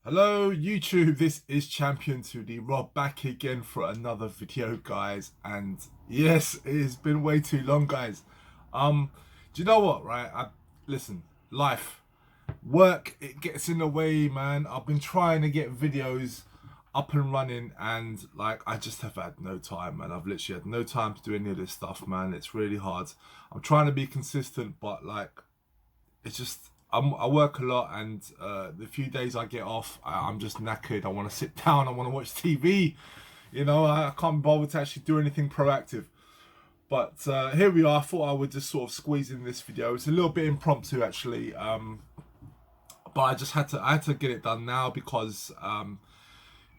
Hello YouTube, this is Champion2D Rob back again for another video, guys. And yes, it has been way too long, guys. Do you know what, right? Listen, life, work, it gets in the way, man. I've been trying to get videos up and running, and like I just have had no time, man. I've literally had no time to do any of this stuff, man. It's really hard. I'm trying to be consistent, but like it's just I work a lot, and the few days I get off, I'm just knackered. I want to sit down. I want to watch TV. You know, I can't be bothered to actually do anything proactive. But here we are. I thought I would just sort of squeeze in this video. It's a little bit impromptu, actually. But I just had to get it done now because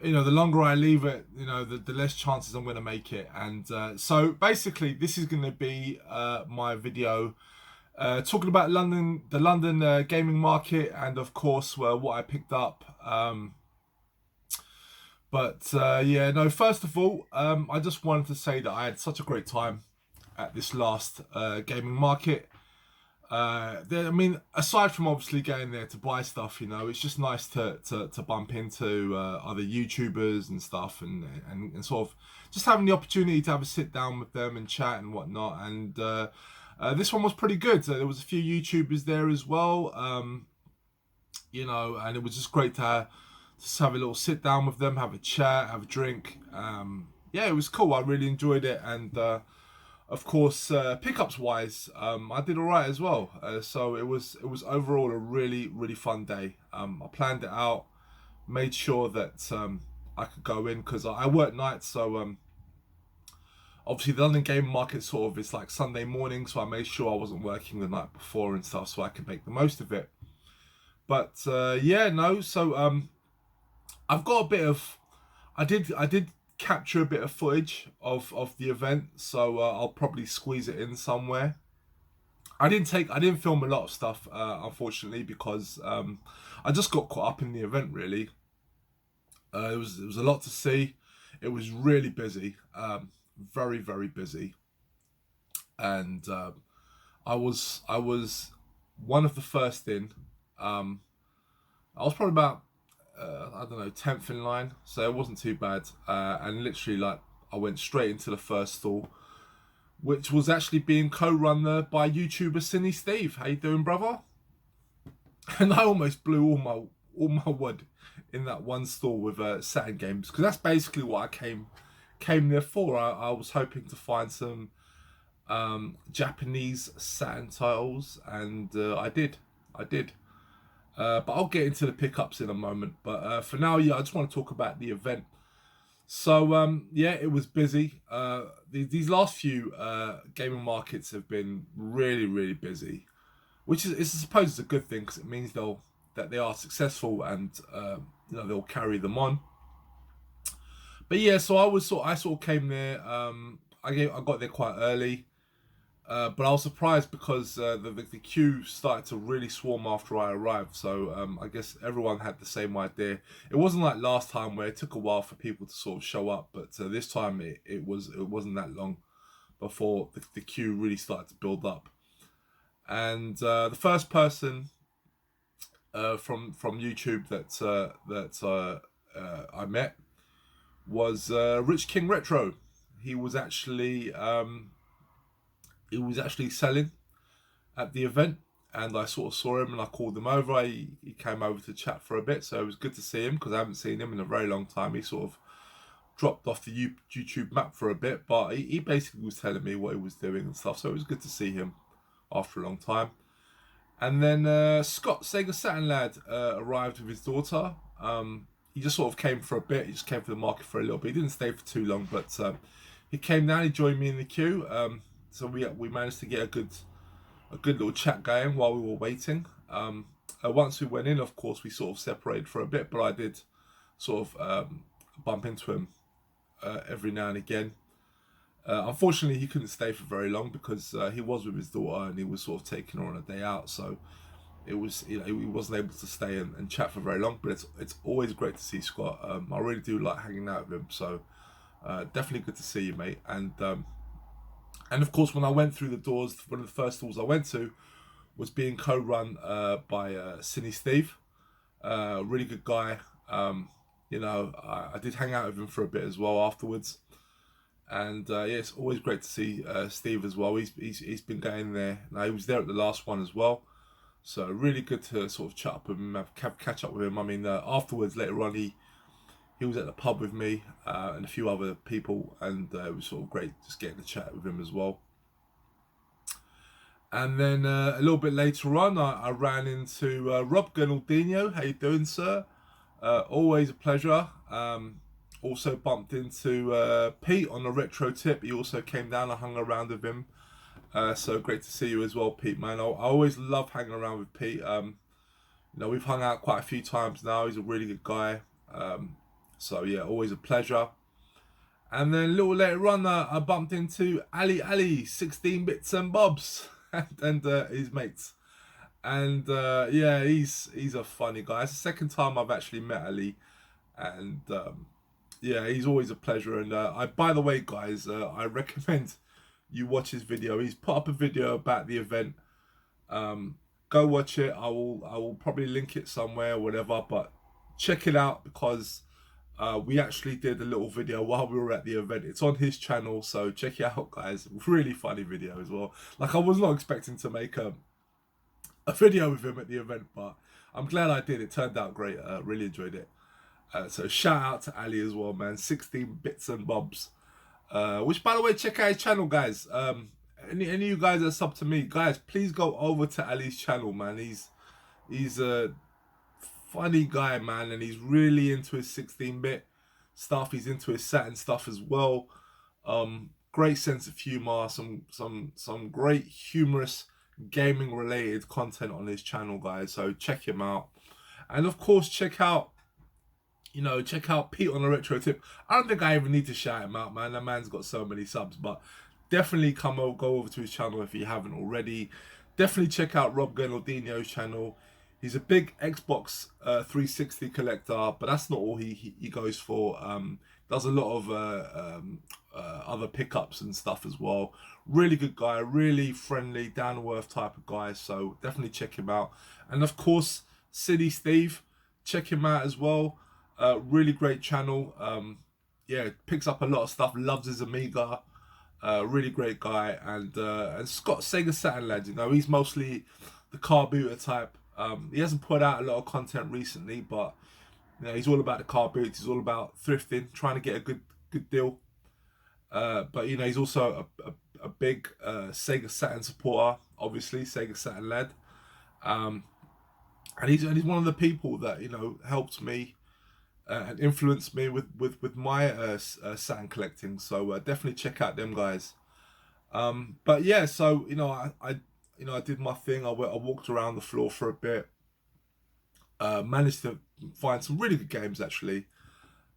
you know, the longer I leave it, you know, the less chances I'm going to make it. And so basically, this is going to be my video. Talking about the London gaming market, and of course, what I picked up. Yeah, no. First of all, I just wanted to say that I had such a great time at this last gaming market. I mean, aside from obviously going there to buy stuff, you know, it's just nice to bump into other YouTubers and stuff, and sort of just having the opportunity to have a sit down with them and chat and whatnot. And this one was pretty good. There was a few YouTubers there as well, you know, and it was just great to just have a little sit down with them, have a chat, have a drink. Yeah, it was cool. I really enjoyed it, and of course, pickups wise, I did all right as well. So it was overall a really fun day. I planned it out, made sure that I could go in because I work nights, so obviously the London game market sort of is like Sunday morning, so I made sure I wasn't working the night before and stuff, so I could make the most of it. But yeah, no. So I've got a bit of, I did capture a bit of footage of the event, so I'll probably squeeze it in somewhere. I didn't film a lot of stuff, unfortunately, because I just got caught up in the event. Really, it was a lot to see. It was really busy. Very busy, and I was one of the first in. I was probably about I don't know, 10th in line, so it wasn't too bad. And literally, like, I went straight into the first stall, which was actually being co-run by YouTuber SiniSteve. How you doing, brother? And I almost blew all my wood in that one stall with Saturn games, because that's basically what I came there for. I was hoping to find some Japanese Saturn titles, and I did. But I'll get into the pickups in a moment. But for now, yeah, I just want to talk about the event. So yeah, it was busy. These last few gaming markets have been really busy, which is, I suppose, is a good thing, because it means that they are successful, and you know, they'll carry them on. But yeah, so I sort of came there. I got there quite early, but I was surprised because the queue started to really swarm after I arrived. So I guess everyone had the same idea. It wasn't like last time where it took a while for people to sort of show up, but this time it wasn't that long before the queue really started to build up. And the first person from YouTube that I met was Rich King Retro. He was actually selling at the event, and I sort of saw him and I called him over. He came over to chat for a bit, so it was good to see him because I haven't seen him in a very long time. He sort of dropped off the YouTube map for a bit, but he basically was telling me what he was doing and stuff, so it was good to see him after a long time. And then Scott, SegaSaturnLad, arrived with his daughter. He just sort of came for a bit. He just came for the market for a little bit. He didn't stay for too long, but he came down. He joined me in the queue. So we managed to get a good little chat going while we were waiting. Once we went in, of course, we sort of separated for a bit, but I did sort of bump into him every now and again. Unfortunately, he couldn't stay for very long because he was with his daughter and he was sort of taking her on a day out. So it was, you know, he wasn't able to stay and chat for very long. But it's always great to see Scott. I really do like hanging out with him. So definitely good to see you, mate. And of course, when I went through the doors, one of the first doors I went to was being co-run by SiniSteve. Really good guy. You know, I did hang out with him for a bit as well afterwards. And yeah, it's always great to see Steve as well. He's been going there. Now, he was there at the last one as well. So really good to sort of chat up with him, catch up with him. I mean, afterwards, later on, he was at the pub with me and a few other people, and it was sort of great just getting to chat with him as well. And then a little bit later on, I ran into Rob Gurnaldinho. How you doing, sir? Always a pleasure. Also bumped into Pete on Onaretrotip. He also came down. I hung around with him. So great to see you as well, Pete, man. I always love hanging around with Pete. You know, we've hung out quite a few times now. He's a really good guy. So yeah, always a pleasure. And then a little later on, I bumped into Ali, 16 bits and bobs, and his mates. And yeah, he's a funny guy. It's the second time I've actually met Ali, and yeah, he's always a pleasure. And by the way, guys, I recommend you watch his video. He's put up a video about the event. Go watch it. I will probably link it somewhere or whatever, but check it out because we actually did a little video while we were at the event. It's on his channel, so check it out, guys. Really funny video as well. Like, I was not expecting to make a video with him at the event, but I'm glad I did. It turned out great. Really enjoyed it. So shout out to Ali as well, man. 16 bits and bobs. Which, by the way, check out his channel, guys. Any of you guys that sub to me, guys, please go over to Ali's channel, man. He's a funny guy, man, and he's really into his 16-bit stuff. He's into his Saturn stuff as well. Great sense of humor, some great humorous gaming related content on his channel, guys. So check him out, and of course check out Pete on Onaretrotip. I don't think I even need to shout him out, man. That man's got so many subs, but definitely go over to his channel if you haven't already. Definitely check out Rob Gurnaldinho's channel. He's a big Xbox 360 collector, but that's not all he goes for. Does a lot of other pickups and stuff as well. Really good guy, really friendly, down-to-earth type of guy. So definitely check him out. And of course, SiniSteve, check him out as well. Really great channel. Yeah, picks up a lot of stuff. Loves his Amiga. Really great guy. And Scott SegaSaturnLad. You know, he's mostly the car booter type. He hasn't put out a lot of content recently, but you know, he's all about the car boots. He's all about thrifting, trying to get a good deal. But you know, he's also a big Sega Saturn supporter, obviously SegaSaturnLad. And he's one of the people that, you know, helped me and influenced me with my Saturn collecting. So definitely check out them guys. But yeah, so you know, I did my thing. I walked around the floor for a bit. Managed to find some really good games actually.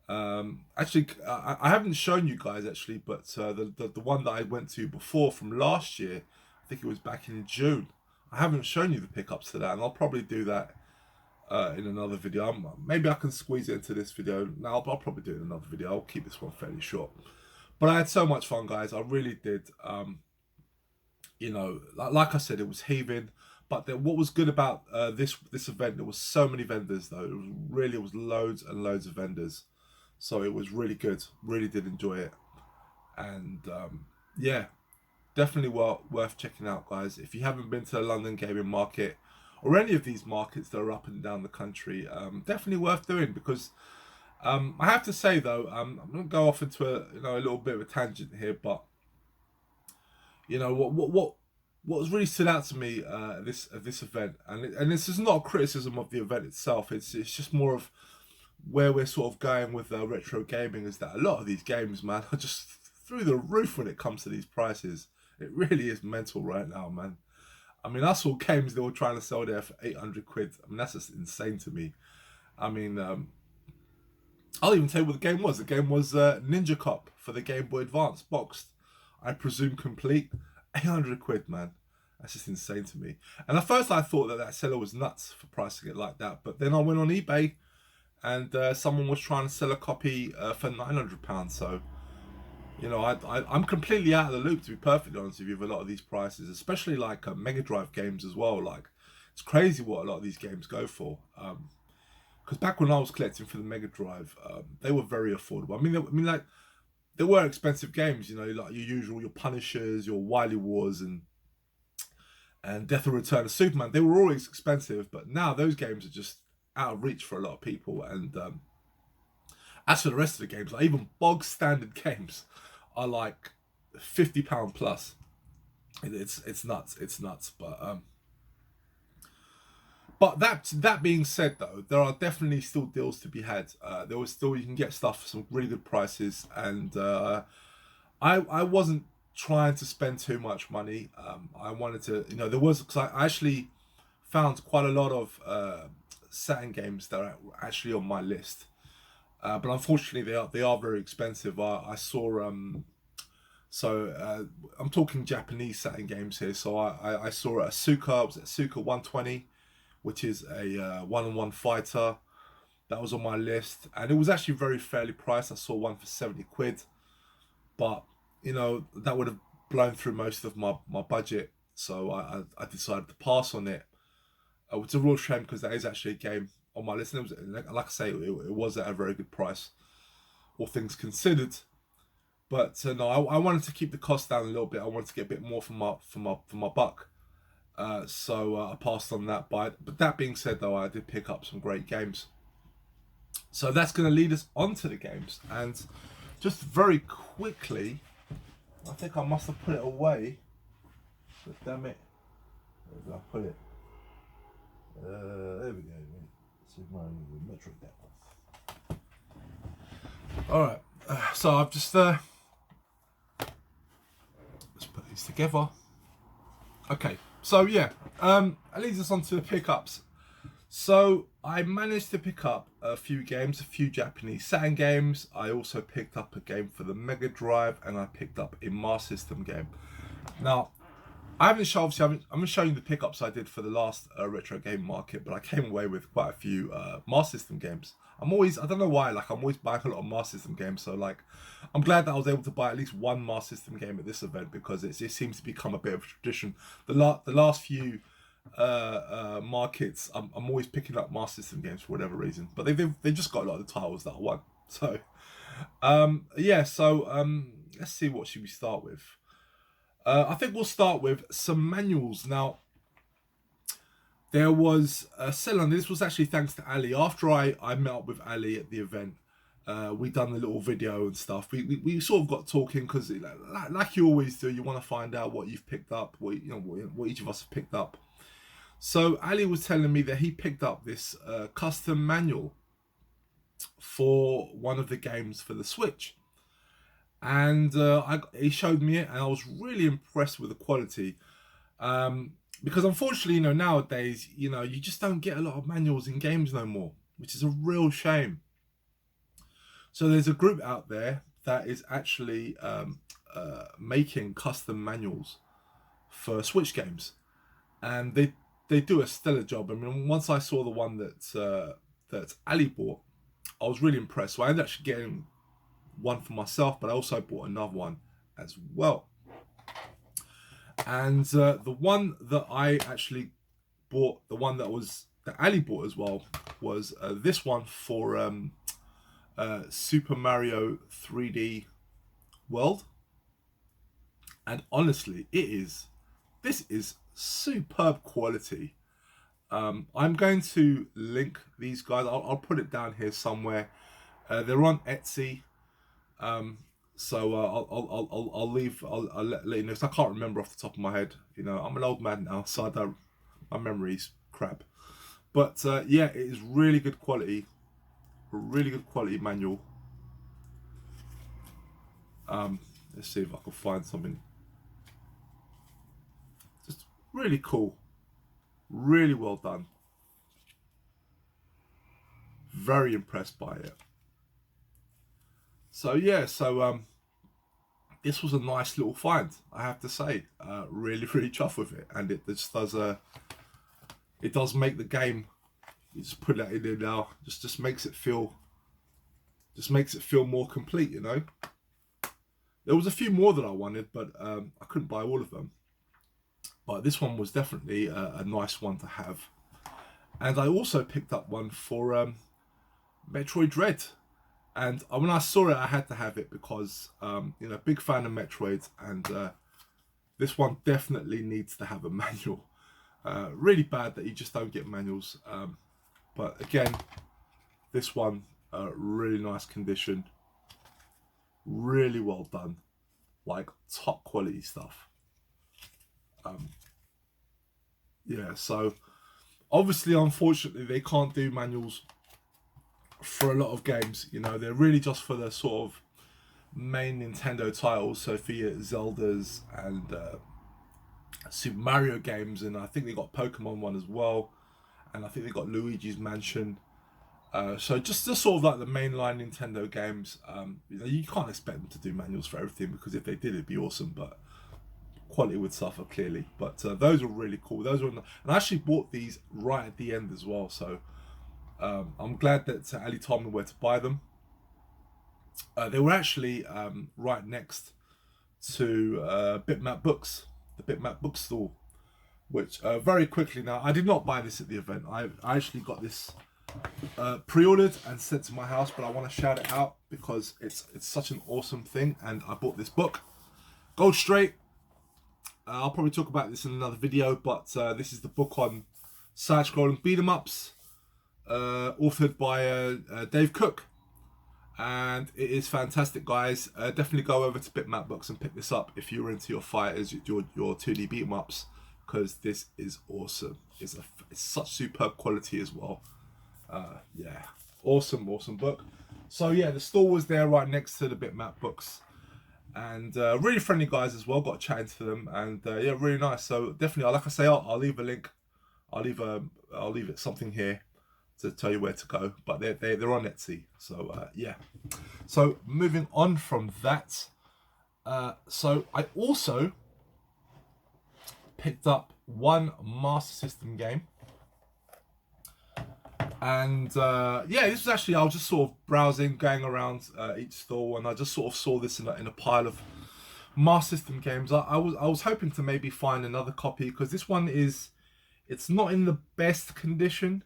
Actually, I haven't shown you guys actually, but the one that I went to before from last year, I think it was back in June. I haven't shown you the pickups to that, and I'll probably do that in another video. Maybe I can squeeze it into this video. Now I'll probably do it in another video. I'll keep this one fairly short. But I had so much fun, guys. I really did. You know, like I said, it was heaving. But what was good about this event, there was so many vendors though. It was loads and loads of vendors. So it was really good. Really did enjoy it. And yeah, definitely worth checking out, guys. If you haven't been to the London gaming market or any of these markets that are up and down the country, definitely worth doing because I have to say though, I'm going to go off into a little bit of a tangent here, but you know what really stood out to me at this event, and this is not a criticism of the event itself. It's just more of where we're sort of going with retro gaming, is that a lot of these games, man, are just through the roof when it comes to these prices. It really is mental right now, man. I mean, I saw games they were trying to sell there for 800 quid. I mean, that's just insane to me. I mean, I'll even tell you what the game was. The game was Ninja Cop for the Game Boy Advance, boxed. I presume complete. 800 quid, man. That's just insane to me. And at first I thought that seller was nuts for pricing it like that. But then I went on eBay and someone was trying to sell a copy for £900. So, you know, I'm completely out of the loop, to be perfectly honest with you, with a lot of these prices, especially like Mega Drive games as well. Like, it's crazy what a lot of these games go for. because back when I was collecting for the Mega Drive, they were very affordable. Like they were expensive games, you know, like your usual, your Punishers, your Wily Wars, and Death and Return of Superman. They were always expensive, but now those games are just out of reach for a lot of people. And as for the rest of the games, like even bog standard games are like £50 plus. It's nuts. It's nuts. But that being said, though, there are definitely still deals to be had. There was still, you can get stuff for some really good prices, and I wasn't trying to spend too much money. I wanted to, you know, because I actually found quite a lot of Saturn games that are actually on my list, but unfortunately they are very expensive. I saw I'm talking Japanese Saturn games here. So I saw a Suka 120, which is a one-on-one fighter. That was on my list, and it was actually very fairly priced. I saw one for 70 quid, but you know, that would have blown through most of my budget, so I decided to pass on it. It's a real shame, because that is actually a game on my list, and it was, like I say, it was at a very good price, all things considered. But no, I wanted to keep the cost down a little bit. I wanted to get a bit more for my buck. So I passed on that. But that being said, though, I did pick up some great games. So that's going to lead us on to the games. And just very quickly, I think I must have put it away. But damn it. Where did I put it? There we go. Super Mario Metro Death. Alright. So I've just... let's put these together. Okay. So yeah. That leads us on to the pickups. So I managed to pick up a few games, a few Japanese Saturn games. I also picked up a game for the Mega Drive, and I picked up a Master System game. Now, I haven't shown you the pickups I did for the last retro game market, but I came away with quite a few Master System games. I don't know why, like I'm always buying a lot of Master System games, so like I'm glad that I was able to buy at least one Master System game at this event, because it seems to become a bit of a tradition. The last few markets, I'm always picking up Master System games for whatever reason, but they've just got a lot of the titles that I want. So let's see, what should we start with? I think we'll start with some manuals. Now, there was a sell on this. Was actually thanks to Ali. After I met up with Ali at the event, we done a little video and stuff. We sort of got talking, because like you always do, you want to find out what you've picked up, what each of us have picked up. So Ali was telling me that he picked up this custom manual for one of the games for the Switch. And he showed me it, and I was really impressed with the quality. Because unfortunately, you know, nowadays, you know, you just don't get a lot of manuals in games no more, which is a real shame. So there's a group out there that is actually making custom manuals for Switch games, and they do a stellar job. I mean, once I saw the one that Ali bought, I was really impressed. So I ended up actually getting one for myself, but I also bought another one as well. And the one that I actually bought, the one that Ali bought as well, was this one for Super Mario 3D World. And honestly, this is superb quality. I'm going to link these guys. I'll put it down here somewhere. They're on Etsy. So I'll let you know, because I can't remember off the top of my head. You know, I'm an old man now, so my memory's crap. But yeah, it is really good quality, a really good quality manual. Let's see if I can find something. Just really cool, really well done. Very impressed by it. So yeah, this was a nice little find, I have to say. Really chuffed with it, and it just does it does make the game. You just put that in there now, just makes it feel more complete, you know. There was a few more that I wanted, but I couldn't buy all of them. But this one was definitely a nice one to have. And I also picked up one for Metroid Dread. And when I saw it, I had to have it because, you know, big fan of Metroid, and this one definitely needs to have a manual. Really bad that you just don't get manuals. But again, this one, really nice condition. Really well done. Like, top quality stuff. Yeah, so obviously, unfortunately, they can't do manuals for a lot of games. You know, they're really just for the sort of main Nintendo titles, so for your Zeldas and Super Mario games, and I think they got Pokemon one as well, and I think they got Luigi's Mansion. So just sort of like the mainline Nintendo games. You know, you can't expect them to do manuals for everything, because if they did, it'd be awesome, but quality would suffer clearly. But those were really cool. Those were, and I actually bought these right at the end as well. So I'm glad that Ali told me where to buy them. They were actually right next to Bitmap Books, the Bitmap bookstore, which very quickly, now I did not buy this at the event. I actually got this pre-ordered and sent to my house, but I want to shout it out because it's such an awesome thing, and I bought this book, Gold Straight. I'll probably talk about this in another video, but this is the book on side-scrolling beat-em-ups, authored by Dave Cook, and it is fantastic, guys. Definitely go over to Bitmap Books and pick this up if you're into your fighters, your 2D beat-em-ups, because this is awesome. It's such superb quality as well. Yeah, awesome book. So yeah, the store was there right next to the Bitmap Books, and really friendly guys as well. Got chatting to them, and yeah, really nice. So definitely, like I say, I'll leave a link. I'll leave it something here to tell you where to go. But they're on Etsy. So yeah. So moving on from that, so I also picked up one Master System game. And yeah, this was actually, I was just sort of browsing, going around each store, and I just sort of saw this in a pile of Master System games. I was hoping to maybe find another copy, because this one it's not in the best condition,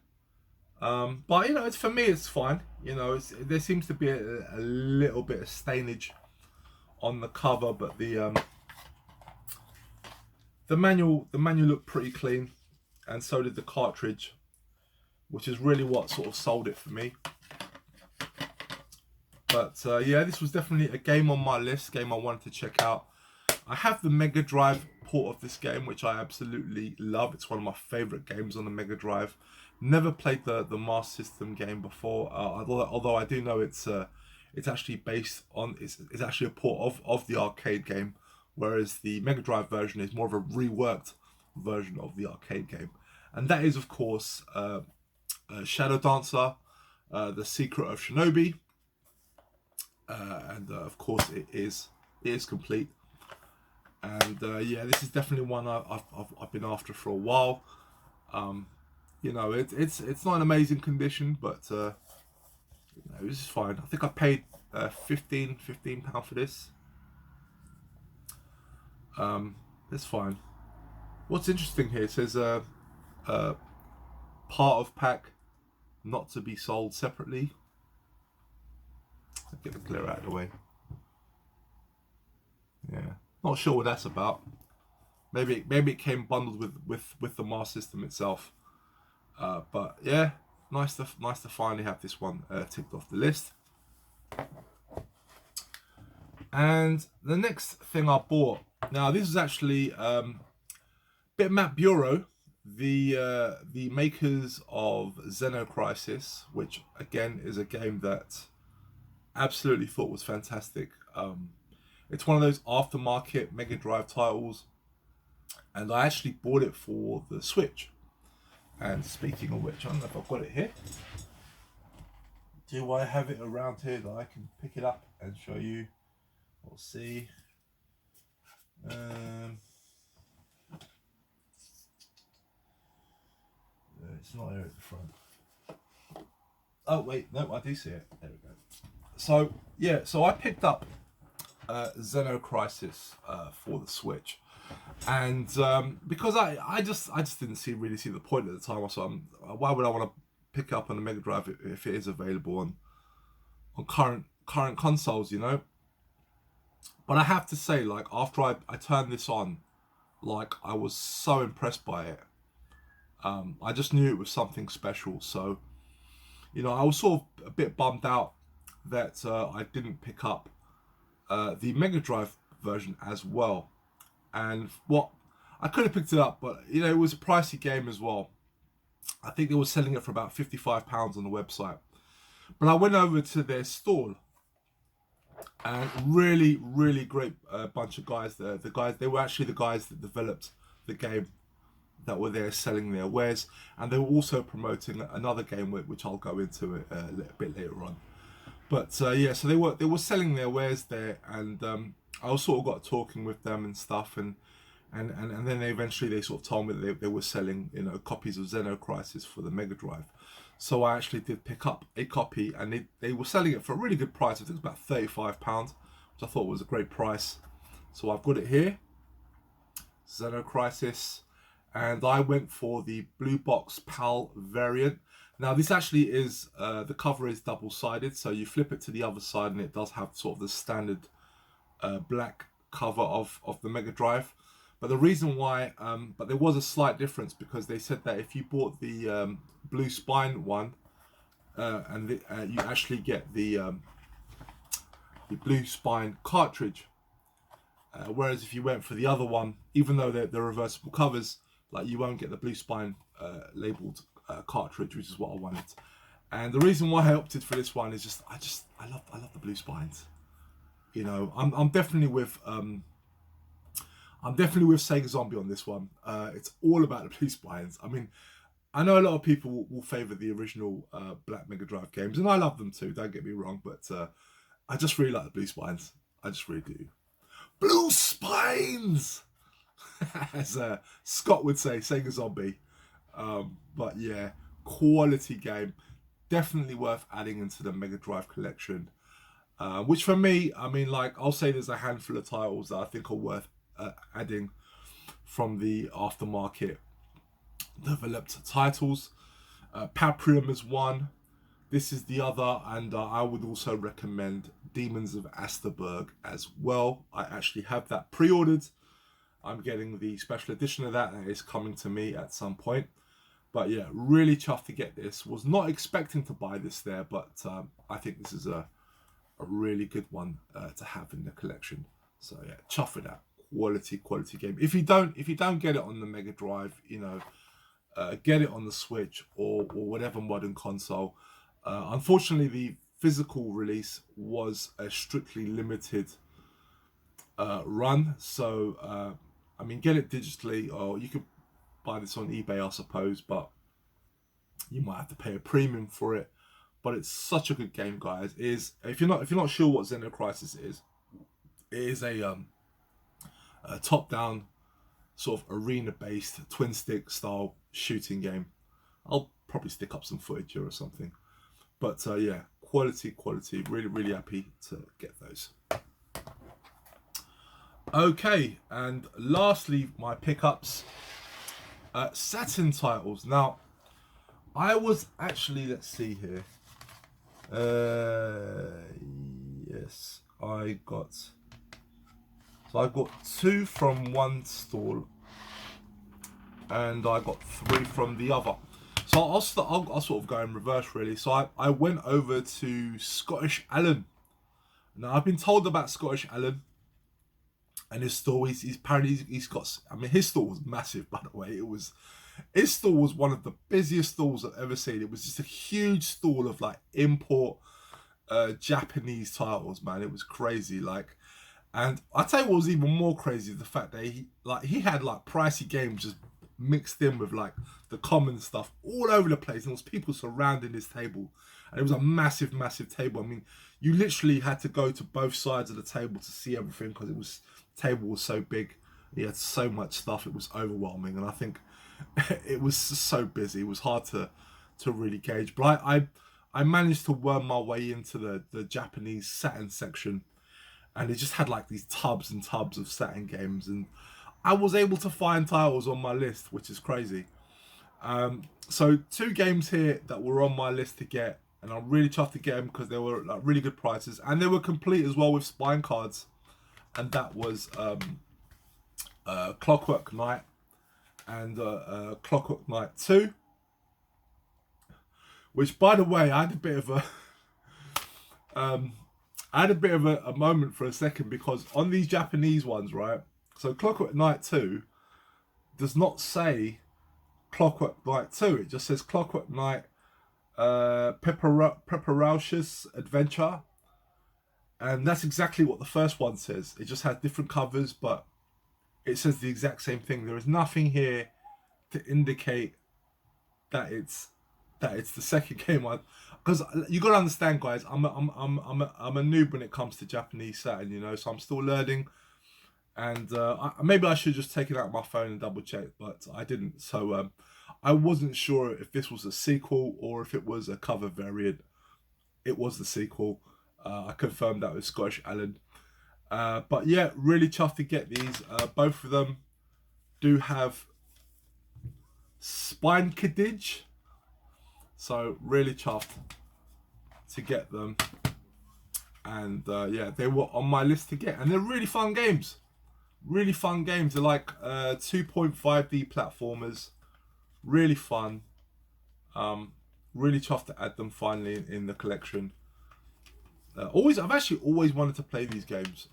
but you know, for me it's fine. You know, there seems to be a little bit of stainage on the cover, but the manual looked pretty clean, and so did the cartridge, which is really what sort of sold it for me. But yeah, this was definitely a game on my list, game I wanted to check out. I have the Mega Drive port of this game, which I absolutely love. It's one of my favourite games on the Mega Drive. Never played the Master System game before, although I do know it's actually based on, it's actually a port of the arcade game, whereas the Mega Drive version is more of a reworked version of the arcade game. And that is, of course, Shadow Dancer, The Secret of Shinobi, and of course it is complete. And yeah, this is definitely one I've been after for a while. You know, it's not an amazing condition, but you know, this is fine. I think I paid £15 for this. It's fine. What's interesting here, it says part of pack, not to be sold separately. I'll get the glare out of the way. Yeah, not sure what that's about. Maybe it came bundled with the Master System itself. But yeah, nice to finally have this one ticked off the list. And the next thing I bought, now this is actually Bitmap Bureau, the makers of Xeno Crisis, which again is a game that absolutely thought was fantastic. It's one of those aftermarket Mega Drive titles, and I actually bought it for the Switch. And speaking of which, I don't know if I've got it here. Do I have it around here that I can pick it up and show you? We'll see. It's not here at the front. Oh wait, no, I do see it. There we go. So yeah, so I picked up Xeno Crisis for the Switch, and because I just didn't really see the point at the time. So why would I want to pick up on the Mega Drive if it is available on current consoles, you know. But I have to say, like, after I turned this on, like, I was so impressed by it. I just knew it was something special. So, you know, I was sort of a bit bummed out that I didn't pick up the Mega Drive version as well. And what I could have picked it up, but you know, it was a pricey game as well. I think they were selling it for about £55 on the website. But I went over to their stall, and really, really great bunch of guys there. They were actually the guys that developed the game that were there selling their wares, and they were also promoting another game which I'll go into a little bit later on. But yeah, so they were selling their wares there, and I sort of got talking with them and stuff, and then they sort of told me that they were selling, you know, copies of Xeno Crisis for the Mega Drive. So I actually did pick up a copy, and they were selling it for a really good price. I think it was about £35, which I thought was a great price. So I've got it here, Xeno Crisis, and I went for the Blue Box PAL variant. Now this actually is, the cover is double-sided, so you flip it to the other side and it does have sort of the standard black cover of the Mega Drive. But the reason why, but there was a slight difference, because they said that if you bought the blue spine one, you actually get the blue spine cartridge. Whereas if you went for the other one, even though they're reversible covers, like, you won't get the blue spine labeled cartridge, which is what I wanted. And the reason why I opted for this one is just I love the blue spines. You know, I'm definitely with Sega Zombie on this one. It's all about the blue spines. I mean, I know a lot of people will favour the original Black Mega Drive games, and I love them too, don't get me wrong, but I just really like the blue spines. I just really do. Blue spines! As Scott would say, Sega Zombie. But yeah, quality game. Definitely worth adding into the Mega Drive collection. Which for me, I mean, like, I'll say there's a handful of titles that I think are worth adding from the aftermarket developed titles. Paprium is one. This is the other, and I would also recommend Demons of Asterberg as well. I actually have that pre-ordered. I'm getting the special edition of that is coming to me at some point. But yeah, really chuffed to get this. Was not expecting to buy this there, but I think this is a really good one to have in the collection. So yeah, chuff with that. Quality game. If you don't get it on the Mega Drive, you know, get it on the Switch or whatever modern console. Unfortunately, the physical release was a strictly limited run, so I mean, get it digitally, or you could buy this on eBay, I suppose, but you might have to pay a premium for it. But it's such a good game, guys. It is, if you're not sure what Xeno Crisis is, it is a top-down sort of arena-based twin stick style shooting game. I'll probably stick up some footage here or something. But yeah, quality. Really, really happy to get those. Okay, and lastly, my pickups, Saturn titles. Now, I was actually, let's see here. Yes, I got 2 from one stall, and I got 3 from the other. So I'll sort of go in reverse, really. So I went over to Scottish Alan. Now, I've been told about Scottish Alan and his store. He's apparently he's got. I mean, his store was massive, by the way. His store was one of the busiest stores I've ever seen. It was just a huge stall of like import Japanese titles, man. It was crazy, like. And I tell you what was even more crazy, the fact that he had like pricey games just mixed in with like the common stuff all over the place, and there was people surrounding this table, and it was a massive table. I mean, you literally had to go to both sides of the table to see everything, because the table was so big. He had so much stuff, it was overwhelming, and I think it was so busy, it was hard to really gauge. But I managed to worm my way into the Japanese Saturn section, and it just had like these tubs and tubs of Saturn games, and I was able to find titles on my list, which is crazy. So 2 games here that were on my list to get, and I'm really chuffed to get them because they were like really good prices, and they were complete as well with spine cards. And that was Clockwork Knight and Clockwork Knight 2. Which, by the way, I had a bit of a moment for a second, because on these Japanese ones, right? So Clockwork Knight 2 does not say Clockwork Knight 2. It just says Clockwork Knight Pepperausch's Adventure. And that's exactly what the first one says. It just has different covers, but it says the exact same thing. There is nothing here to indicate that it's the second game. Because you got to understand, guys, I'm a noob when it comes to Japanese Saturn, you know, so I'm still learning. And maybe I should just take it out of my phone and double check, but I didn't. So I wasn't sure if this was a sequel or if it was a cover variant. It was the sequel. I confirmed that with Scottish Alan. But yeah, really chuffed to get these. Both of them do have spine kiddage. So really chuffed to get them. And yeah, they were on my list to get. And they're really fun games. Really fun games. They're like 2.5D platformers. Really fun. Really chuffed to add them finally in the collection. I've actually always wanted to play these games.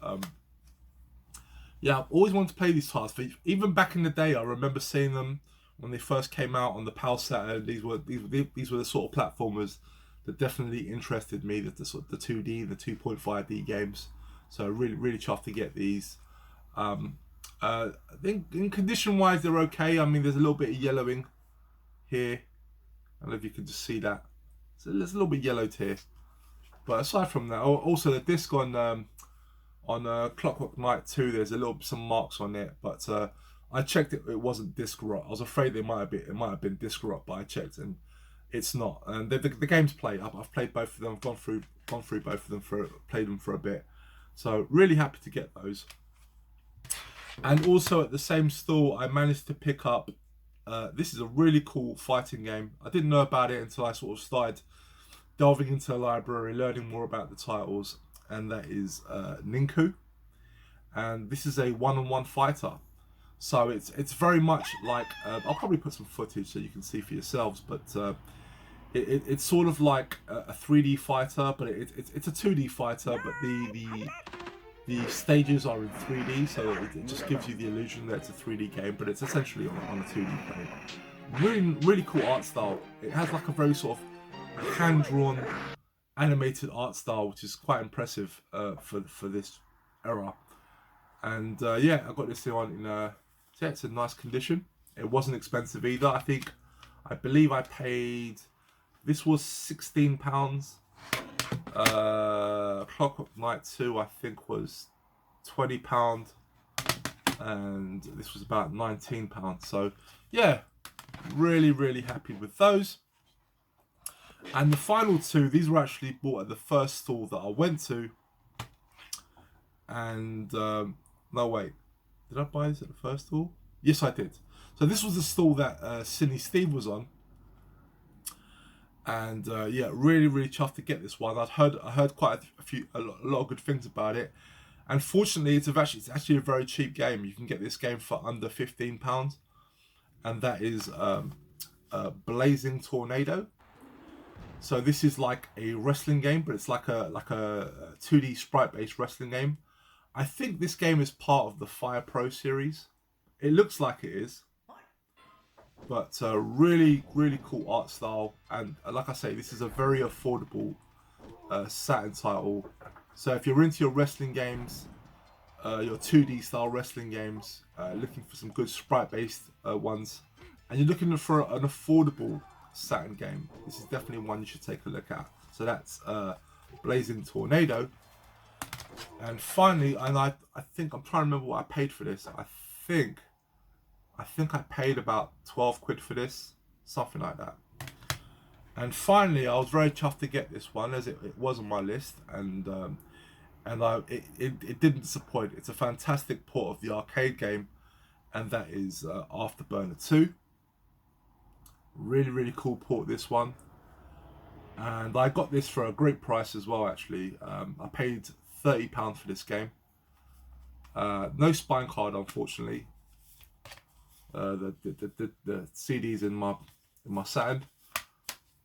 Yeah, I've always wanted to play these titles. Even back in the day, I remember seeing them when they first came out on the PAL Saturn. These were the sort of platformers that definitely interested me. The sort of the 2D, the 2.5D games. So really chuffed to get these. I think in condition wise they're okay. I mean, there's a little bit of yellowing here. I don't know if you can just see that. So there's a little bit yellowed here. But aside from that, also the disc on Clockwork Knight 2, there's some marks on it, but I checked it wasn't disc rot. I was afraid it might have been disc rot, but I checked and it's not. And the game's played. I've played both of them. I've gone through both of them played them for a bit. So really happy to get those. And also at the same store, I managed to pick up. This is a really cool fighting game. I didn't know about it until I sort of started delving into the library, learning more about the titles, and that is Ninku. And this is a one-on-one fighter. So it's very much like, I'll probably put some footage so you can see for yourselves, but it's sort of like a 3D fighter, but it's a 2D fighter, but the stages are in 3D, so it just gives you the illusion that it's a 3D game, but it's essentially on a 2D plane. Really cool art style. It has like a very sort of hand-drawn animated art style, which is quite impressive for this era. And yeah, I got this thing on in yeah, it's in nice condition. It wasn't expensive either. I believe I paid, this was £16. Clockwork Knight 2 I think was £20, and this was about £19. So yeah, really happy with those. And the final two, these were actually bought at the first store that I went to. And no, wait, did I buy this at the first store? Yes, I did. So this was the store that SiniSteve was on. And yeah, really chuffed to get this one. I heard quite a lot of good things about it. And fortunately, it's actually a very cheap game. You can get this game for under £15, and that is Blazing Tornado. So this is like a wrestling game, but it's like a 2D sprite-based wrestling game. I think this game is part of the Fire Pro series. It looks like it is. But really cool art style, and like I say, this is a very affordable Saturn title. So if you're into your wrestling games, your 2D style wrestling games, looking for some good sprite-based ones, and you're looking for an affordable Saturn game, this is definitely one you should take a look at. So that's Blazing Tornado. And finally, and I think I'm trying to remember what I paid for this. I think I paid about 12 quid for this, something like that. And finally, I was very chuffed to get this one, as it was on my list, and it didn't disappoint. It's a fantastic port of the arcade game, and that is Afterburner 2. Really cool port, this one. And I got this for a great price as well, actually. I paid £30 for this game. No spine card, unfortunately. The CD's in my Saturn.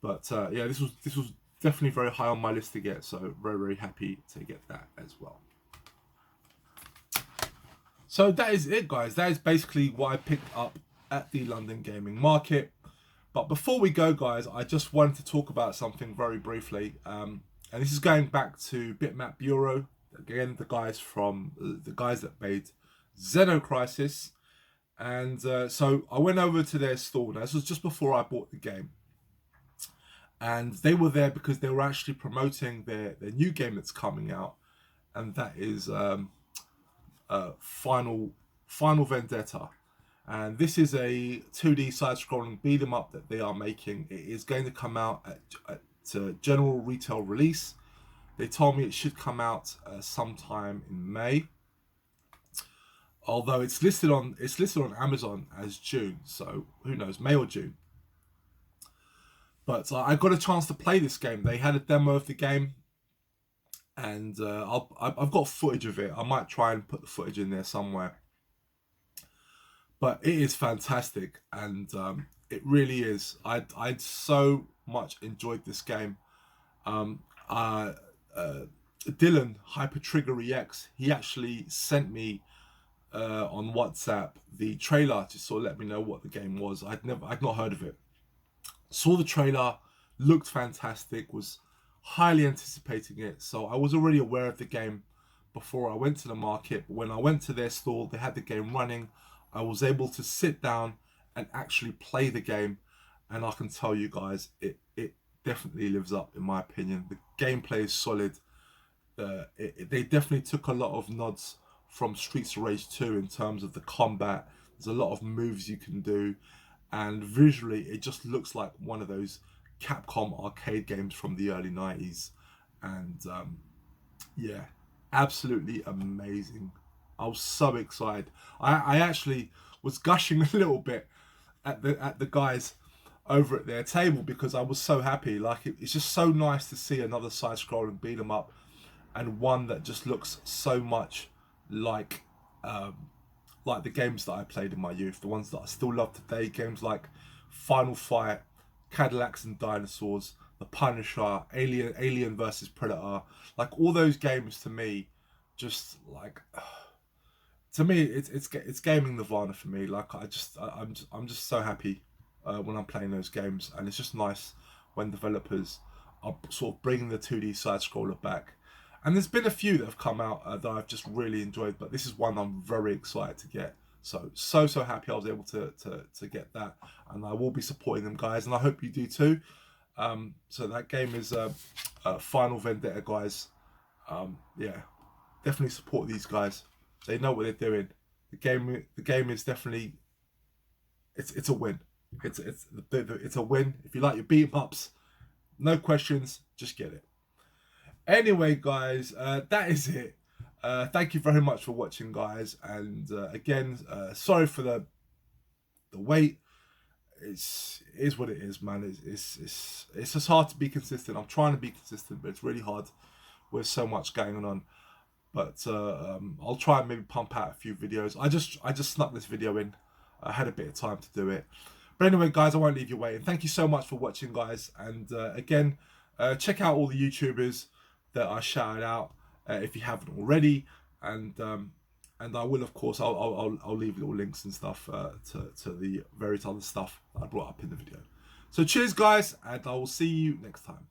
But yeah, this was definitely very high on my list to get, so very happy to get that as well. So that is it, guys. That is basically what I picked up at the London gaming market. But before we go, guys, I just wanted to talk about something very briefly. And this is going back to Bitmap Bureau. Again, the guys that made Xeno Crisis. And so I went over to their store. Now, this was just before I bought the game. And they were there because they were actually promoting their new game that's coming out. And that is Final Vendetta. And this is a 2D side-scrolling beat-em-up that they are making. It is going to come out at general retail release. They told me it should come out sometime in May. Although it's listed on Amazon as June, so who knows, May or June. But I got a chance to play this game. They had a demo of the game, and I've got footage of it. I might try and put the footage in there somewhere. But it is fantastic, and it really is. I'd so much enjoyed this game. Dylan, Hyper Trigger EX, he actually sent me on WhatsApp the trailer to sort of let me know what the game was. I'd not heard of it. Saw the trailer, looked fantastic, was highly anticipating it. So I was already aware of the game before I went to the market. But when I went to their store, they had the game running. I was able to sit down and actually play the game, and I can tell you guys, it definitely lives up in my opinion. The gameplay is solid. They definitely took a lot of nods from Streets of Rage 2 in terms of the combat. There's a lot of moves you can do, and visually it just looks like one of those Capcom arcade games from the early 90s. And yeah, absolutely amazing. I was so excited. I actually was gushing a little bit at the guys over at their table because I was so happy. Like it's just so nice to see another side-scrolling beat 'em up, and one that just looks so much like the games that I played in my youth, the ones that I still love today. Games like Final Fight, Cadillacs and Dinosaurs, The Punisher, Alien versus Predator. Like all those games to me, just like. To me, it's gaming nirvana for me. Like I'm just so happy when I'm playing those games, and it's just nice when developers are sort of bringing the 2D side scroller back. And there's been a few that have come out that I've just really enjoyed, but this is one I'm very excited to get. So happy I was able to get that, and I will be supporting them, guys, and I hope you do too. So that game is Final Vendetta, guys. Yeah, definitely support these guys. They know what they're doing. The game is definitely it's a win. It's a win. If you like your beat 'em ups, no questions, just get it. Anyway, guys, that is it. Thank you very much for watching, guys. And again, sorry for the wait. It is what it is, man. It's just hard to be consistent. I'm trying to be consistent, but it's really hard with so much going on. But I'll try and maybe pump out a few videos. I just snuck this video in. I had a bit of time to do it. But anyway, guys, I won't leave you waiting. Thank you so much for watching, guys. And again, check out all the YouTubers that I shouted out if you haven't already. And I will, of course, I'll leave little links and stuff to the various other stuff that I brought up in the video. So cheers, guys, and I will see you next time.